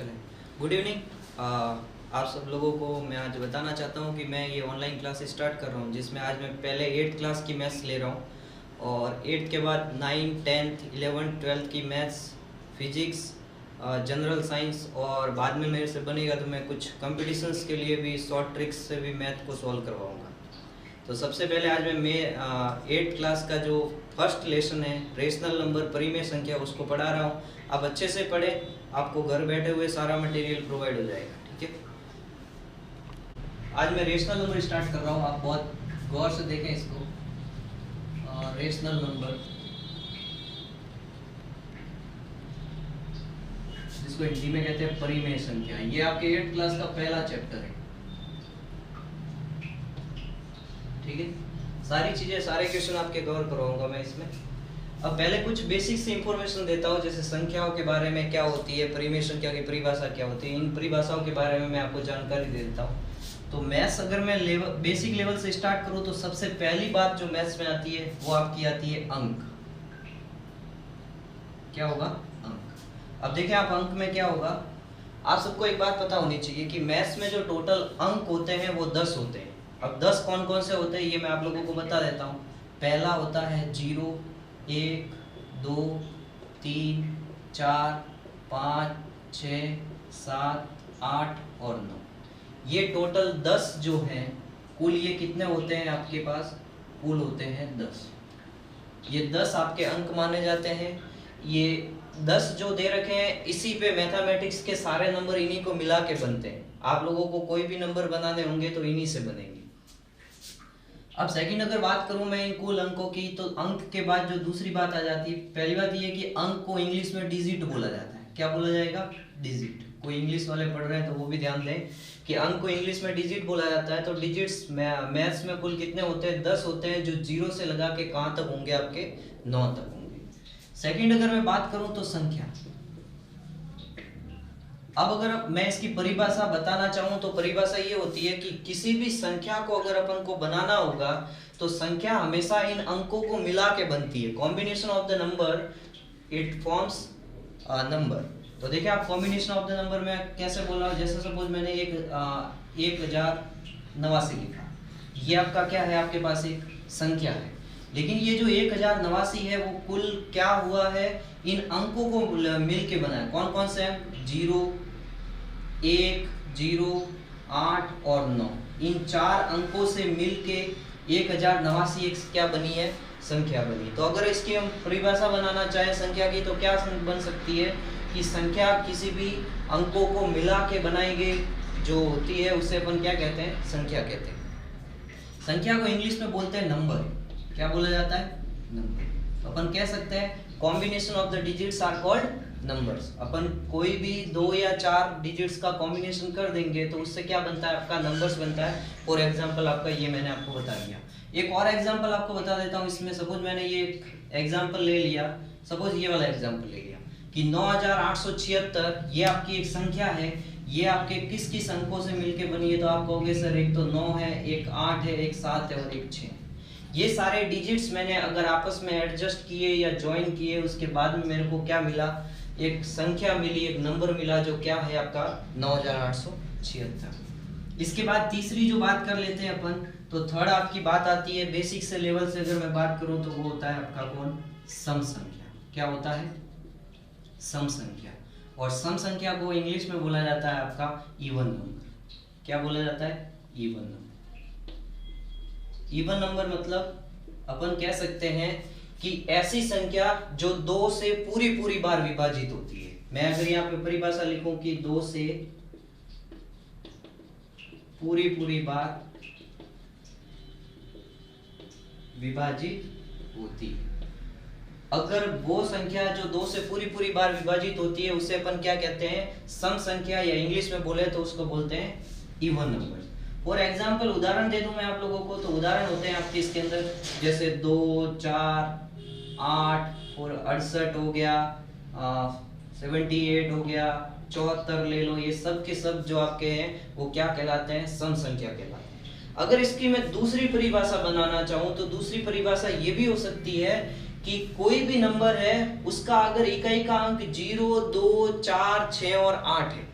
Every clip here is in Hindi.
चलें। Good evening. आप सब लोगों को मैं आज बताना चाहता हूँ कि मैं ये ऑनलाइन क्लास स्टार्ट कर रहा हूँ, जिसमें आज मैं पहले 8th क्लास की मैथ्स ले रहा हूँ और 8th के बाद 9th 10th 11th 12th की मैथ्स, फिजिक्स, जनरल साइंस और बाद में मेरे से बनेगा तो मैं कुछ कंपटीशंस के लिए भी शॉर्ट ट्रिक्स से भी मैथ को सॉल्व करवाऊँगा। तो सबसे पहले आज मैं 8th क्लास का जो फर्स्ट लेसन है रेशनल नंबर परिमेय संख्या उसको पढ़ा रहा हूँ। आप अच्छे से पढ़ें, आपको घर बैठे हुए सारा मटेरियल प्रोवाइड हो जाएगा। ठीक है, आज मैं रेशनल नंबर स्टार्ट कर रहा हूँ। आप बहुत गौर से देखें इसको। रेशनल नंबर, जिसको हिंदी में कहते हैं परिमेय संख्या, ये आपके 8th क्लास का पहला चैप्टर है। ठीक है, सारी चीजें, सारे क्वेश्चन आपके कवर करवाऊंगा मैं इसमें। अब पहले कुछ बेसिक से इंफॉर्मेशन देता हूँ, जैसे संख्याओं के बारे में क्या होती है, परिमेय संख्या की परिभाषा क्या होती है, इन परिभाषाओं के बारे में मैं आपको जानकारी दे देता हूँ। तो मैथ्स अगर मैं बेसिक लेवल से स्टार्ट करूँ तो सबसे पहली बात जो मैथ्स में आती है वो आपकी आती है अंक। क्या होगा? अंक। अब देखिए आप, अंक में क्या होगा, आप सबको एक बात पता होनी चाहिए कि मैथ्स में जो टोटल अंक होते हैं वो 10 होते हैं। अब 10 कौन कौन से होते हैं ये मैं आप लोगों को बता देता हूँ। पहला होता है 0, 1, 2, 3, 4, 5, 6, 7, 8 और 9। ये टोटल 10 जो हैं, कुल ये कितने होते हैं आपके पास? कुल होते हैं 10। ये 10 आपके अंक माने जाते हैं। ये 10 जो दे रखे हैं, इसी पे मैथमेटिक्स के सारे नंबर इन्हीं को मिला के बनते हैं। आप लोगों को कोई भी नंबर बनाने होंगे तो इन्हीं से बनेंगे। अब सेकंड अगर बात करूं मैं इन कुल अंकों की, तो अंक के बाद जो दूसरी बात आ जाती है, पहली बात ये है कि अंक को इंग्लिश में डिजिट बोला जाता है। क्या बोला जाएगा? डिजिट। कोई इंग्लिश वाले पढ़ रहे हैं तो वो भी ध्यान दें कि अंक को इंग्लिश में डिजिट बोला जाता है। तो डिजिट्स मैथ्स में कुल कितने होते हैं? 10 होते हैं, जो 0 से लगा के कहाँ तक होंगे? आपके 9 तक होंगे। सेकंड अगर मैं बात करूं तो संख्या। अब अगर मैं इसकी परिभाषा बताना चाहूं तो परिभाषा ये होती है कि किसी भी संख्या को अगर अपन को बनाना होगा तो संख्या हमेशा इन अंकों को मिला के बनती है। Combination of the number it forms number. तो देखिए आप, कॉम्बिनेशन ऑफ द नंबर में कैसे बोल रहा हूँ, जैसे सपोज मैंने 1089 लिखा, ये आपका क्या है? आपके पास एक संख्या है। लेकिन ये जो 1089 है वो कुल क्या हुआ है? इन अंकों को मिल के बना है। कौन कौन से हैं? 0, 1, 0, 8 और 9। इन 4 अंकों से मिल के 1089 एक क्या बनी है? संख्या बनी। तो अगर इसकी हम परिभाषा बनाना चाहें संख्या की तो क्या बन सकती है कि संख्या किसी भी अंकों को मिला के बनाई गई जो होती है उसे अपन क्या कहते हैं? संख्या कहते हैं। संख्या को इंग्लिश में बोलते हैं नंबर। क्या बोला जाता है? नंबर। अपन कह सकते हैं combination of the digits are called numbers. अपन कोई भी 2 या 4 डिजिट्स का कॉम्बिनेशन कर देंगे तो उससे क्या बनता है? आपका नंबर्स बनता है। फॉर एग्जांपल आपका ये मैंने आपको बता दिया। एक और एग्जांपल आपको बता देता हूँ इसमें। सपोज मैंने ये एग्जांपल ले लिया, सपोज ये वाला एग्जांपल ले लिया कि 9876 ये आपकी एक संख्या है। ये आपके किस किस अंकों से मिलके बनी है? तो आप कहोगे सर एक तो 9 है, एक 8 है, एक 7 है और एक 6। ये सारे डिजिट्स मैंने अगर आपस में एडजस्ट किए या ज्वाइन किए, उसके बाद में मेरे को क्या मिला? एक संख्या मिली, एक नंबर मिला जो क्या है? आपका 9876। इसके बाद तीसरी जो बात कर लेते हैं अपन, तो थर्ड आपकी बात आती है बेसिक से लेवल से अगर मैं बात करूं तो वो होता है आपका कौन? सम संख्या। क्या होता है? सम संख्या। और सम संख्या को इंग्लिश में बोला जाता है आपका इवन नंबर। क्या बोला जाता है? Even number. इवन नंबर मतलब अपन कह सकते हैं कि ऐसी संख्या जो 2 से पूरी बार विभाजित होती है। मैं अगर यहाँ पे परिभाषा लिखूं कि 2 से पूरी बार विभाजित होती है। अगर वो संख्या जो 2 से पूरी बार विभाजित होती है उसे अपन क्या कहते हैं? सम संख्या, या इंग्लिश में बोले तो उसको बोलते हैं इवन नंबर। फॉर एग्जाम्पल उदाहरण दे दूं मैं आप लोगों को, तो उदाहरण होते हैं आपके इसके अंदर, जैसे 2, 4, 8 और 68 हो गया, 78 हो गया, 74 ले लो। ये सब के सब जो आपके हैं वो क्या कहलाते हैं? सम संख्या कहलाते हैं। अगर इसकी मैं दूसरी परिभाषा बनाना चाहूं तो दूसरी परिभाषा ये भी हो सकती है कि कोई भी नंबर है उसका अगर इकाई का अंक 0, 2, 4, 6 और 8 है,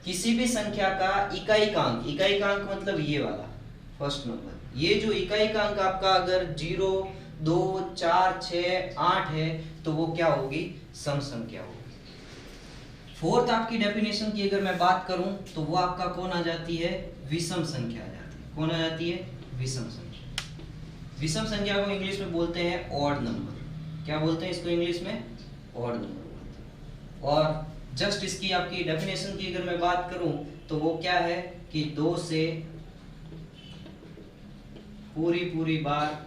किसी भी संख्या का इकाई का अंक मतलब ये वाला फर्स्ट नंबर, ये जो इकाई का अंक आपका अगर 0, 2, 4, 6, 8 है तो वो क्या होगी? सम संख्या होगी। फोर्थ आपकी डेफिनेशन की अगर मैं बात करूं तो वो आपका कौन आ जाती है? विषम संख्या आ जाती है। कौन आ जाती है? विषम संख्या। विषम संख्या को इंग्लिश में बोलते हैं ऑड नंबर। क्या बोलते हैं इसको इंग्लिश में? ऑड नंबर बोलते हैं। और जस्ट इसकी आपकी डेफिनेशन की अगर मैं बात करूं तो वो क्या है कि 2 से पूरी बार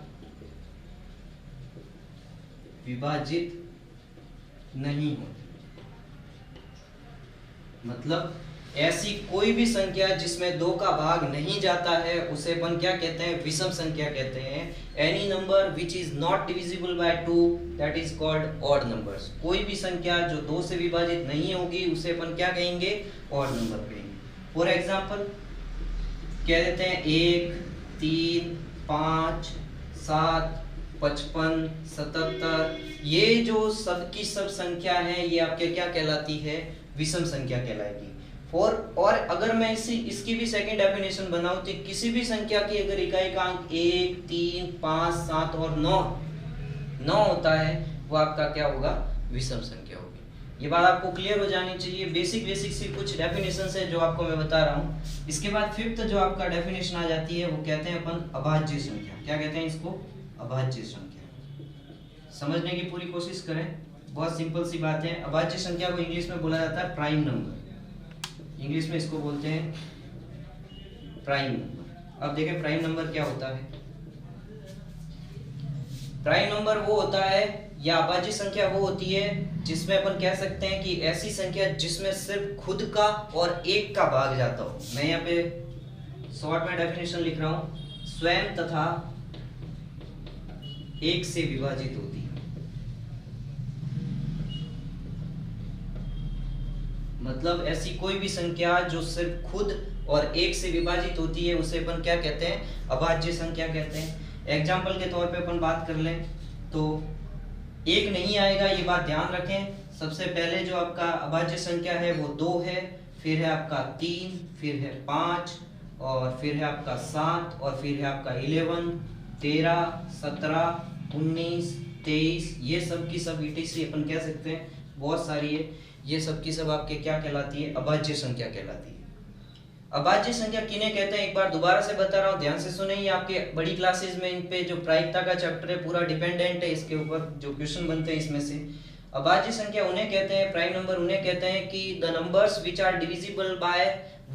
विभाजित नहीं होती। मतलब ऐसी कोई भी संख्या जिसमें 2 का भाग नहीं जाता है उसे अपन क्या कहते हैं? विषम संख्या कहते हैं। Any number which is not divisible by 2 that is called odd numbers. कोई भी संख्या जो 2 से विभाजित नहीं होगी उसे अपन क्या कहेंगे? ऑड नंबर कहेंगे। फॉर एग्जांपल कह देते हैं 1, 3, 5, 7, 55, 77, ये जो सब की सब संख्या है ये आपके क्या कहलाती है? विषम संख्या कहलाएगी। और अगर मैं इसकी भी सेकंड डेफिनेशन बनाऊं तो किसी भी संख्या की अगर इकाई का अंक 1, 3, 5, 7 और 9 होता है वो आपका क्या होगा? विषम संख्या होगी। ये बात आपको क्लियर हो जानी चाहिए। बेसिक सी कुछ डेफिनेशन है जो आपको मैं बता रहा हूँ। इसके बाद फिफ्थ जो आपका डेफिनेशन आ जाती है वो कहते हैं अपन अभाज्य संख्या। क्या कहते हैं इसको? अभाज्य संख्या। समझने की पूरी कोशिश करें, बहुत सिंपल सी बात है। अभाज्य संख्या को इंग्लिश में बोला जाता है प्राइम नंबर। इंग्लिश में इसको बोलते हैं प्राइम नंबर। अब देखें प्राइम नंबर क्या होता है। प्राइम नंबर वो होता है या अभाज्य संख्या वो होती है जिसमें अपन कह सकते हैं कि ऐसी संख्या जिसमें सिर्फ खुद का और एक का भाग जाता हो। मैं यहाँ पे शॉर्ट में डेफिनेशन लिख रहा हूं, स्वयं तथा एक से विभाजित होती है। मतलब ऐसी कोई भी संख्या जो सिर्फ खुद और एक से विभाजित होती है उसे अपन क्या कहते हैं? अभाज्य संख्या कहते हैं। एग्जाम्पल के तौर पे अपन बात कर लें तो 1 नहीं आएगा, ये बात ध्यान रखें। सबसे पहले जो आपका अभाज्य संख्या है वो 2 है, फिर है आपका 3, फिर है 5 और फिर है आपका 7 और फिर है आपका 11, 13, 17, 19, 23, ये सब की सब ETC अपन कह सकते हैं, बहुत सारी है। ये सब की सब आपके क्या कहलाती है? अभाज्य संख्या कहलाती है। अभाज्य संख्या किन्हें कहते हैं एक बार दोबारा से बता रहा हूँ, ध्यान से सुने। ये आपके बड़ी क्लासेस में इन पे जो प्रायिकता का चैप्टर है पूरा डिपेंडेंट है, इसके ऊपर जो क्वेश्चन बनते हैं इसमें से। अभाज्य संख्या उन्हें कहते हैं, प्राइम नंबर उन्हें कहते हैं कि the numbers which are divisible by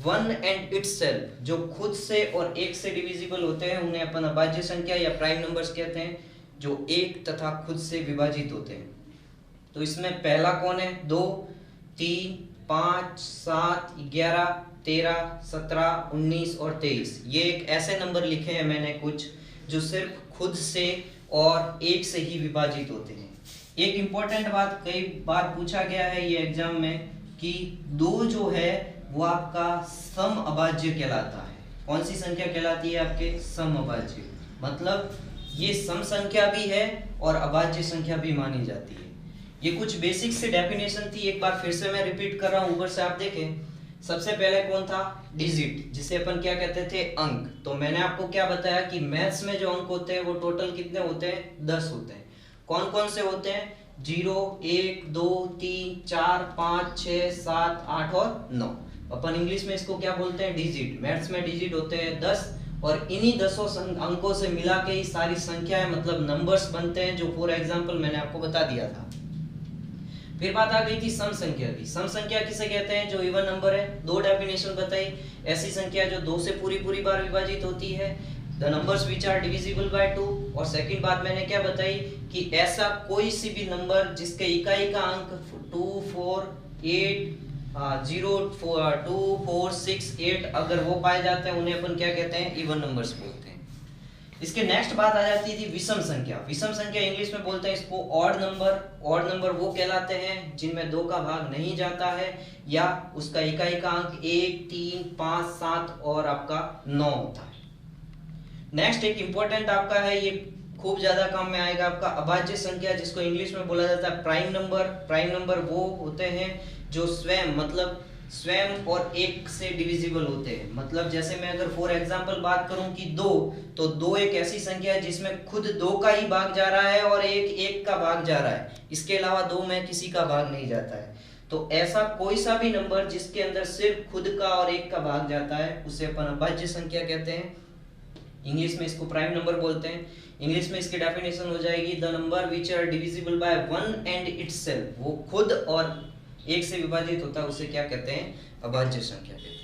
1 and itself, जो खुद से और एक से डिविजिबल होते हैं उन्हें अपन अभाज्य संख्या या प्राइम नंबर्स कहते हैं, जो एक तथा खुद से विभाजित होते हैं। तो इसमें पहला कौन है? 2, 3, 5, 7, 11, 13, 17, 19 और 23। ये एक ऐसे नंबर लिखे हैं मैंने कुछ जो सिर्फ खुद से और एक से ही विभाजित होते हैं। एक इम्पोर्टेंट बात कई बार पूछा गया है ये एग्जाम में कि 2 जो है वो आपका सम अभाज्य कहलाता है। कौन सी संख्या कहलाती है आपके? सम अभाज्य। मतलब ये सम संख्या भी है और अभाज्य संख्या भी मानी जाती है। ये कुछ बेसिक से डेफिनेशन थी, एक बार फिर से मैं रिपीट कर रहा हूं, ऊपर से आप देखें। सबसे पहले कौन था? डिजिट, जिसे अपन क्या कहते थे? अंक। तो मैंने आपको क्या बताया कि मैथ्स में जो अंक होते हैं वो टोटल कितने होते हैं? 10 होते हैं। कौन कौन से होते हैं? 0, 1, 2, 3, 4, 5, 6, 7, 8 और 9। अपन इंग्लिश में इसको क्या बोलते हैं? डिजिट। मैथ्स में डिजिट होते हैं 10 और इन्हीं 10 अंकों से मिला के ही सारी संख्याएं मतलब नंबर्स बनते हैं, जो फॉर एग्जाम्पल मैंने आपको बता दिया था। फिर बात आ गई थी सम संख्या की। सम संख्या किसे कहते हैं? जो इवन नंबर है। 2 डेफिनेशन बताई, ऐसी संख्या जो 2 से पूरी बार विभाजित होती है, the numbers which are divisible by 2। और सेकंड बात मैंने क्या बताई कि ऐसा कोई सी भी नंबर जिसके इकाई का अंक 2, 4, 8, 0, 2, 4, 6, 8 अगर वो पाए जाते हैं उन्हें अपन क्या कहते हैं? इवन नंबर्स बोलते हैं। इसके नेक्स्ट बात आ जाती थी विषम संख्या। विषम संख्या इंग्लिश में बोलते हैं इसको ऑड नंबर। ऑड नंबर वो कहलाते हैं जिनमें 2 का भाग नहीं जाता है या उसका इकाई का अंक 1, 3, 5, 7 और आपका 9 होता है। नेक्स्ट एक इंपॉर्टेंट आपका है, ये खूब ज्यादा काम में आएगा आपका अभाज्य संख्या, जिसको इंग्लिश में बोला जाता है प्राइम नंबर। प्राइम नंबर वो होते हैं जो स्वयं मतलब स्वयं और एक से डिविजिबल होते हैं। मतलब जैसे मैं अगर फॉर एग्जांपल बात करूं कि दो, तो दो एक ऐसी संख्या है जिसमें खुद दो का ही भाग जा रहा है और एक एक का भाग जा रहा है, इसके अलावा दो में किसी का भाग नहीं जाता है। तो ऐसा कोई सा भी नंबर जिसके अंदर सिर्फ खुद का और एक का भाग जाता है उसे अपन अभाज्य संख्या कहते हैं। इंग्लिश में इसको प्राइम नंबर बोलते हैं। इंग्लिश में इसकी डेफिनेशन हो जाएगी the number which are divisible by one and itself. वो खुद और एक से विभाजित होता है, उसे क्या कहते हैं? अभाज्य संख्या कहते हैं।